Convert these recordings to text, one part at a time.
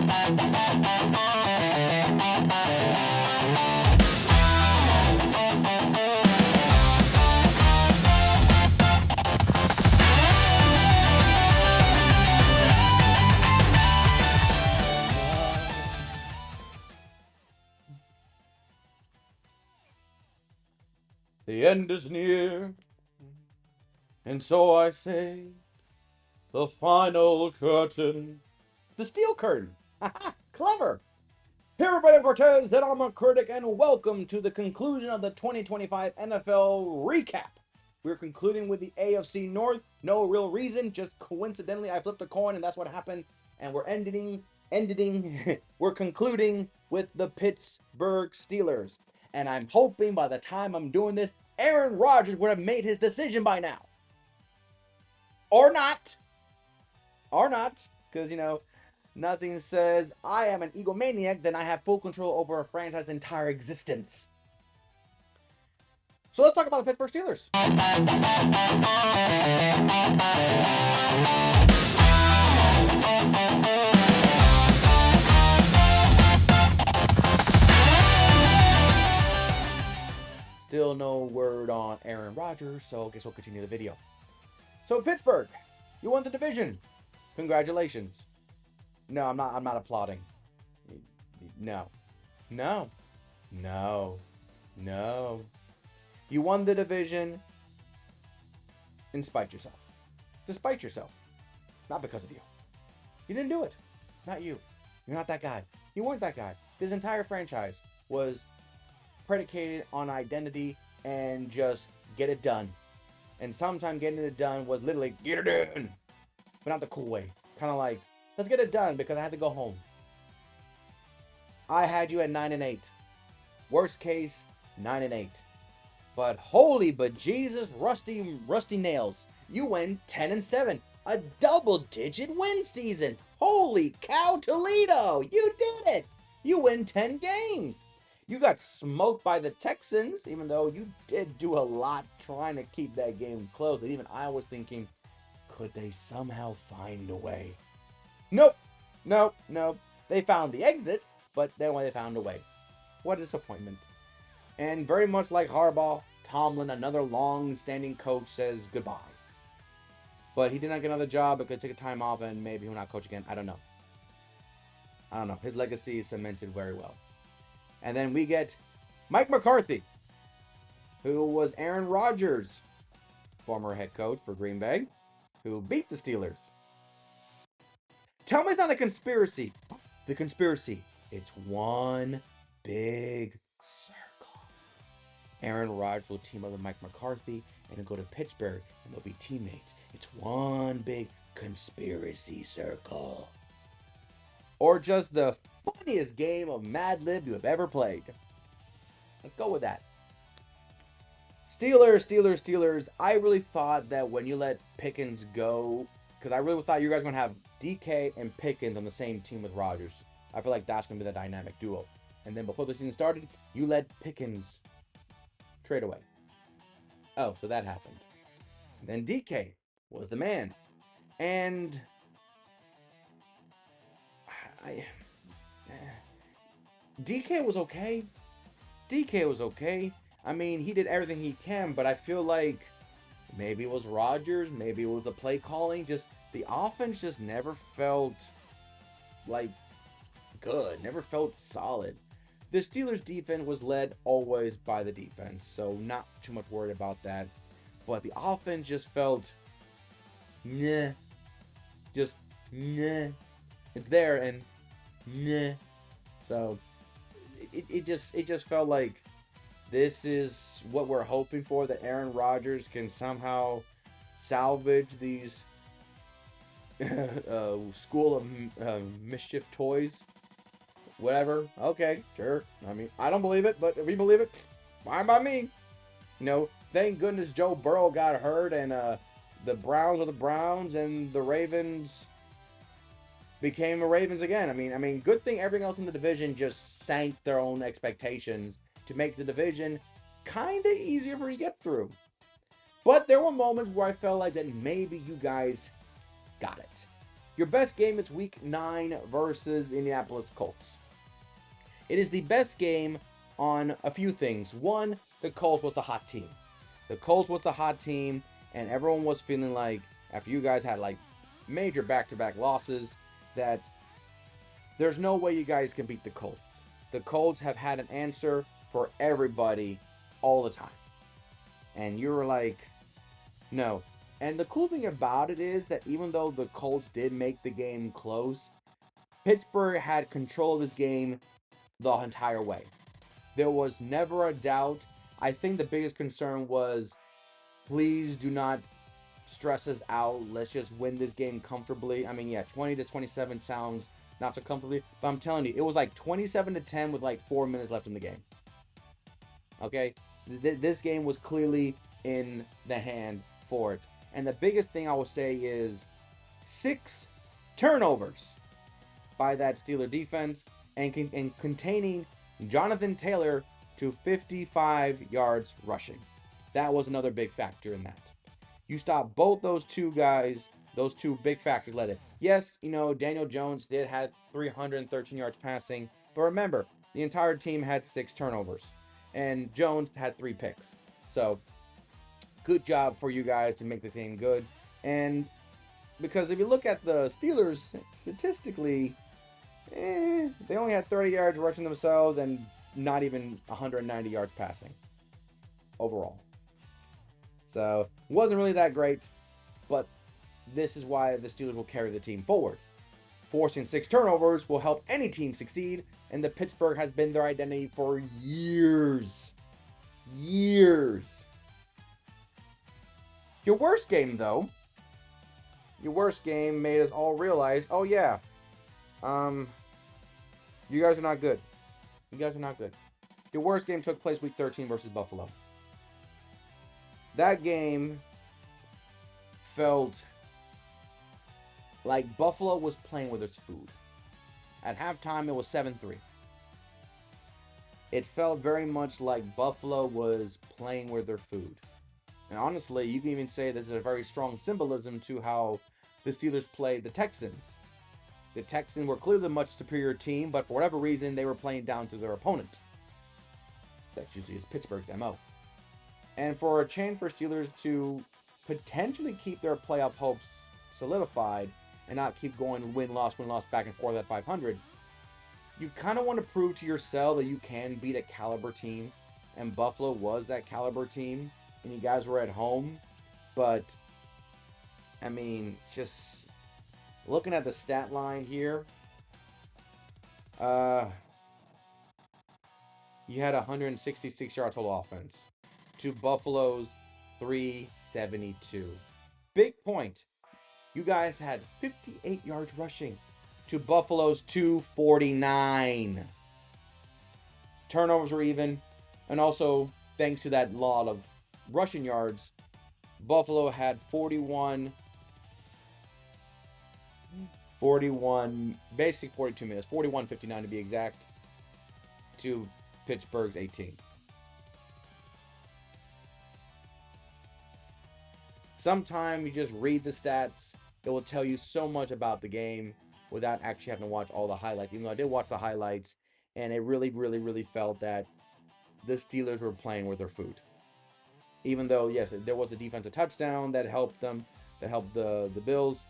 The end is near, and so I say, the final curtain. The steel curtain. Clever. Here, everybody, I'm Cortes, and I'm a critic, and welcome to the conclusion of the 2025 NFL recap. We're concluding with the AFC North. No real reason, just coincidentally, I flipped a coin, and that's what happened. And we're we're concluding with the Pittsburgh Steelers. And I'm hoping by the time I'm doing this, Aaron Rodgers would have made his decision by now. Or not. Because, nothing says I am an egomaniac than I have full control over a franchise's entire existence. So let's talk about the Pittsburgh Steelers. Still no word on Aaron Rodgers, so I guess we'll continue the video. So Pittsburgh, you won the division. Congratulations. No, I'm not applauding. No. You won the division in spite yourself. Despite yourself. Not because of you. You didn't do it. Not you. You're not that guy. You weren't that guy. This entire franchise was predicated on identity and just get it done. And sometimes getting it done was literally get it done. But not the cool way. Kind of like, let's get it done because I had to go home. I had you at 9-8. Worst case, 9-8. But holy bejesus, rusty nails. You went 10-7. A double-digit win season. Holy cow, Toledo. You did it. You win 10 games. You got smoked by the Texans, even though you did do a lot trying to keep that game close. And even I was thinking, could they somehow find a way? Nope. They found the exit, but then when they found a way. What a disappointment. And very much like Harbaugh, Tomlin, another long-standing coach, says goodbye. But he did not get another job because he took a time off and maybe he'll not coach again. I don't know. His legacy is cemented very well. And then we get Mike McCarthy, who was Aaron Rodgers' former head coach for Green Bay, who beat the Steelers. Tell me it's not a conspiracy. The conspiracy. It's one big circle. Aaron Rodgers will team up with Mike McCarthy and he'll go to Pittsburgh and they'll be teammates. It's one big conspiracy circle. Or just the funniest game of Mad Lib you have ever played. Let's go with that. Steelers. I really thought that when you let Pickens go, because I really thought you guys were going to have DK and Pickens on the same team with Rodgers. I feel like that's going to be the dynamic duo. And then before the season started, you let Pickens trade away. Oh, so that happened. And then DK was the man. And DK was okay. I mean, he did everything he can, but I feel like maybe it was Rodgers, maybe it was the play calling. Just the offense just never felt like good, never felt solid. The Steelers' defense was led always by the defense, so not too much worried about that. But the offense just felt nah. Just nah. It's there and nah. So it just felt like this is what we're hoping for, that Aaron Rodgers can somehow salvage these school of mischief toys. Whatever. Okay, sure. I mean, I don't believe it, but if we believe it, fine by me. Thank goodness Joe Burrow got hurt and the Browns were the Browns and the Ravens became the Ravens again. I mean, good thing everything else in the division just sank their own expectations to make the division kind of easier for you to get through. But there were moments where I felt like that maybe you guys got it. Your best game is Week 9 versus the Indianapolis Colts. It is the best game on a few things. One, the Colts was the hot team. The Colts was the hot team, and everyone was feeling like, after you guys had like major back-to-back losses, that there's no way you guys can beat the Colts. The Colts have had an answer for everybody all the time. And you were like, no. And the cool thing about it is that even though the Colts did make the game close, Pittsburgh had control of this game the entire way. There was never a doubt. I think the biggest concern was, please do not stress us out. Let's just win this game comfortably. I mean, yeah, 20-27 sounds not so comfortably, but I'm telling you, it was like 27-10 with like 4 minutes left in the game. Okay, so this game was clearly in the hand for it. And the biggest thing I will say is 6 turnovers by that Steeler defense and containing Jonathan Taylor to 55 yards rushing. That was another big factor in that. You stop both those two guys, those two big factors led it. Yes, Daniel Jones did have 313 yards passing, but remember, the entire team had 6 turnovers, and Jones had 3 picks. So, good job for you guys to make the team good. And because if you look at the Steelers, statistically, they only had 30 yards rushing themselves and not even 190 yards passing overall. So, wasn't really that great, but this is why the Steelers will carry the team forward. Forcing 6 turnovers will help any team succeed, and the Pittsburgh has been their identity for years. Years. Your worst game, though, made us all realize, oh yeah, you guys are not good. You guys are not good. Your worst game took place Week 13 versus Buffalo. That game felt like Buffalo was playing with its food. At halftime, it was 7-3. It felt very much like Buffalo was playing with their food. And honestly, you can even say there's a very strong symbolism to how the Steelers played the Texans. The Texans were clearly a much superior team, but for whatever reason, they were playing down to their opponent. That's usually Pittsburgh's MO. And for a change for Steelers to potentially keep their playoff hopes solidified and not keep going win-loss, back and forth at 500, you kind of want to prove to yourself that you can beat a caliber team. And Buffalo was that caliber team, and you guys were at home. But, I mean, just looking at the stat line here, you had 166 yard total offense to Buffalo's 372. Big point. You guys had 58 yards rushing to Buffalo's 249. Turnovers were even. And also, thanks to that lot of rushing yards, Buffalo had 41, basically 42 minutes, 41:59 to be exact, to Pittsburgh's 18. Sometimes you just read the stats. It will tell you so much about the game without actually having to watch all the highlights. Even though I did watch the highlights, and it really felt that the Steelers were playing with their food. Even though, yes, there was a defensive touchdown that helped them, that helped the Bills,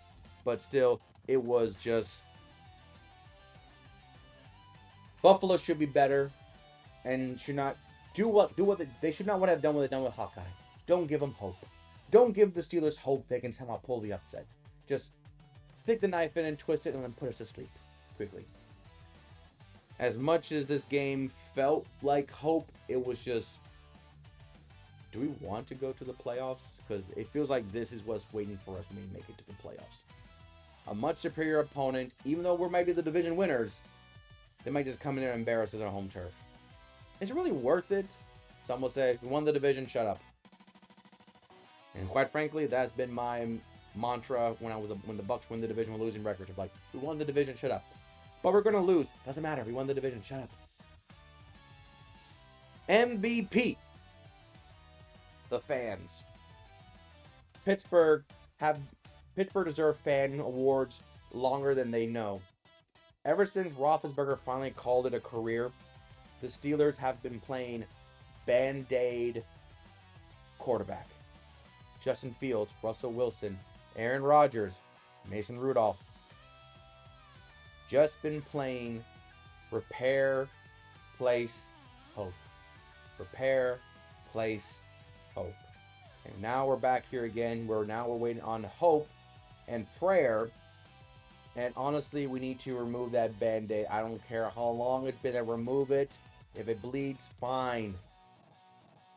but still, it was just Buffalo should be better and should not do what they should not have done what they've done with Hawkeye. Don't give them hope. Don't give the Steelers hope they can somehow pull the upset. Just stick the knife in and twist it and then put us to sleep quickly. As much as this game felt like hope, it was just, do we want to go to the playoffs? Because it feels like this is what's waiting for us when we make it to the playoffs. A much superior opponent, even though we're maybe the division winners, they might just come in there and embarrass us on home turf. Is it really worth it? Some will say, we won the division, shut up. And quite frankly, that's been my mantra when the Bucks win the division with losing records. I'm like, we won the division, shut up. But we're gonna lose. Doesn't matter. We won the division, shut up. MVP. The fans. Pittsburgh deserve fan awards longer than they know. Ever since Roethlisberger finally called it a career, the Steelers have been playing Band-Aid quarterback. Justin Fields, Russell Wilson, Aaron Rodgers, Mason Rudolph. Just been playing repair, place, hope. Repair, place, hope. And now we're back here again. We're waiting on hope and prayer. And honestly, we need to remove that Band-Aid. I don't care how long it's been there. Remove it. If it bleeds, fine.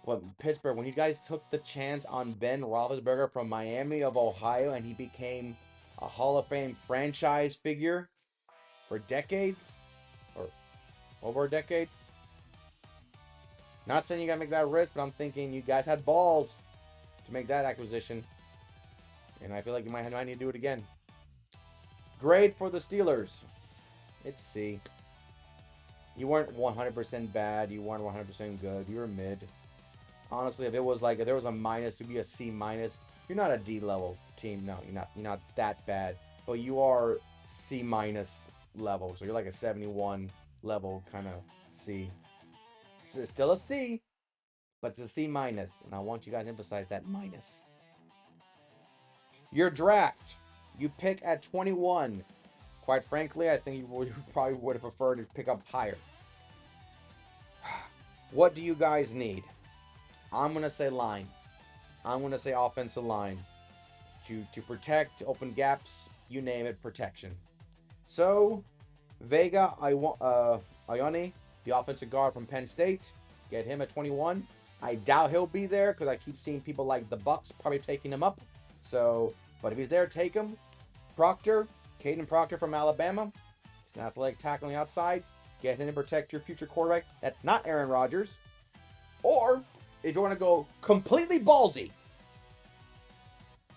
But Pittsburgh, when you guys took the chance on Ben Roethlisberger from Miami of Ohio and he became a Hall of Fame franchise figure for decades, or over a decade. Not saying you gotta make that risk, but I'm thinking you guys had balls to make that acquisition. And I feel like you might need to do it again. Grade for the Steelers. It's C. You weren't 100% bad. You weren't 100% good. You were mid. Honestly, if there was a minus, to be a C minus. You're not a D level team. No, you're not that bad. But you are C minus level. So you're like a 71 level kind of C. It's still a C, but it's a C minus. And I want you guys to emphasize that minus. Your draft. You pick at 21. Quite frankly, I think you probably would have preferred to pick up higher. What do you guys need? I'm going to say line. I'm going to say offensive line. To protect, to open gaps, you name it, protection. So, Vega Ione, the offensive guard from Penn State, get him at 21. I doubt he'll be there because I keep seeing people like the Bucks probably taking him up. So, but if he's there, take him. Proctor, Caden Proctor from Alabama. He's an athletic tackle on the outside. Get him to protect your future quarterback. That's not Aaron Rodgers. Or, if you want to go completely ballsy,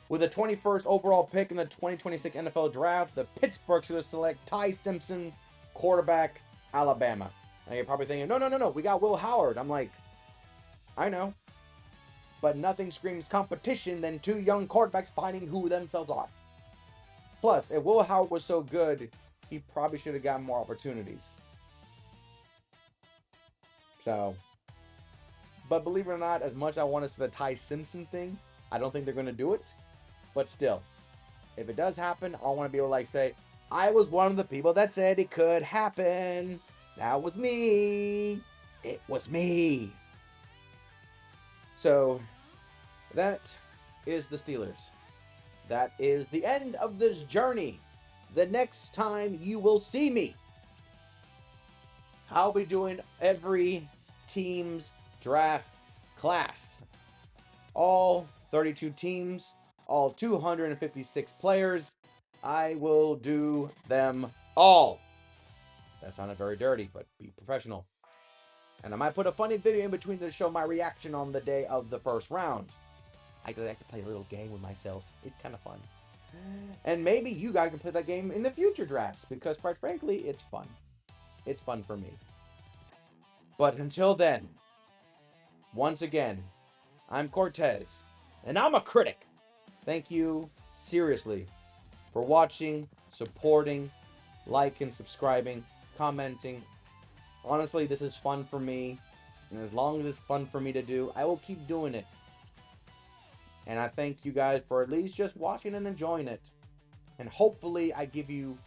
with the 21st overall pick in the 2026 NFL Draft, the Pittsburgh should select Ty Simpson, quarterback, Alabama. Now you're probably thinking, no, we got Will Howard. I'm like, I know. But nothing screams competition than two young quarterbacks finding who themselves are. Plus, if Will Howard was so good, he probably should have gotten more opportunities. So, but believe it or not, as much as I want to see the Ty Simpson thing, I don't think they're going to do it. But still, if it does happen, I want to be able to say, I was one of the people that said it could happen. That was me. It was me. So, that is the Steelers. That is the end of this journey. The next time you will see me, I'll be doing every team's draft class. All 32 teams, all 256 players. I will do them all. That sounded very dirty, but be professional. And I might put a funny video in between to show my reaction on the day of the first round. I like to play a little game with myself. It's kind of fun. And maybe you guys can play that game in the future drafts, because quite frankly, it's fun. It's fun for me. But until then, once again, I'm Cortez, and I'm a critic. Thank you, seriously, for watching, supporting, liking, subscribing, commenting. Honestly, this is fun for me, and as long as it's fun for me to do, I will keep doing it. And I thank you guys for at least just watching and enjoying it. And hopefully I give you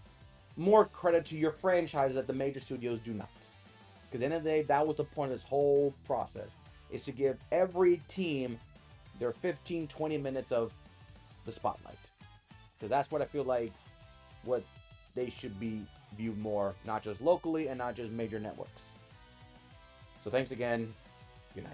more credit to your franchise that the major studios do not. Because at the end of the day, that was the point of this whole process, is to give every team their 15-20 minutes of the spotlight. Because that's what I feel like what they should be viewed more, not just locally and not just major networks. So thanks again. Good night.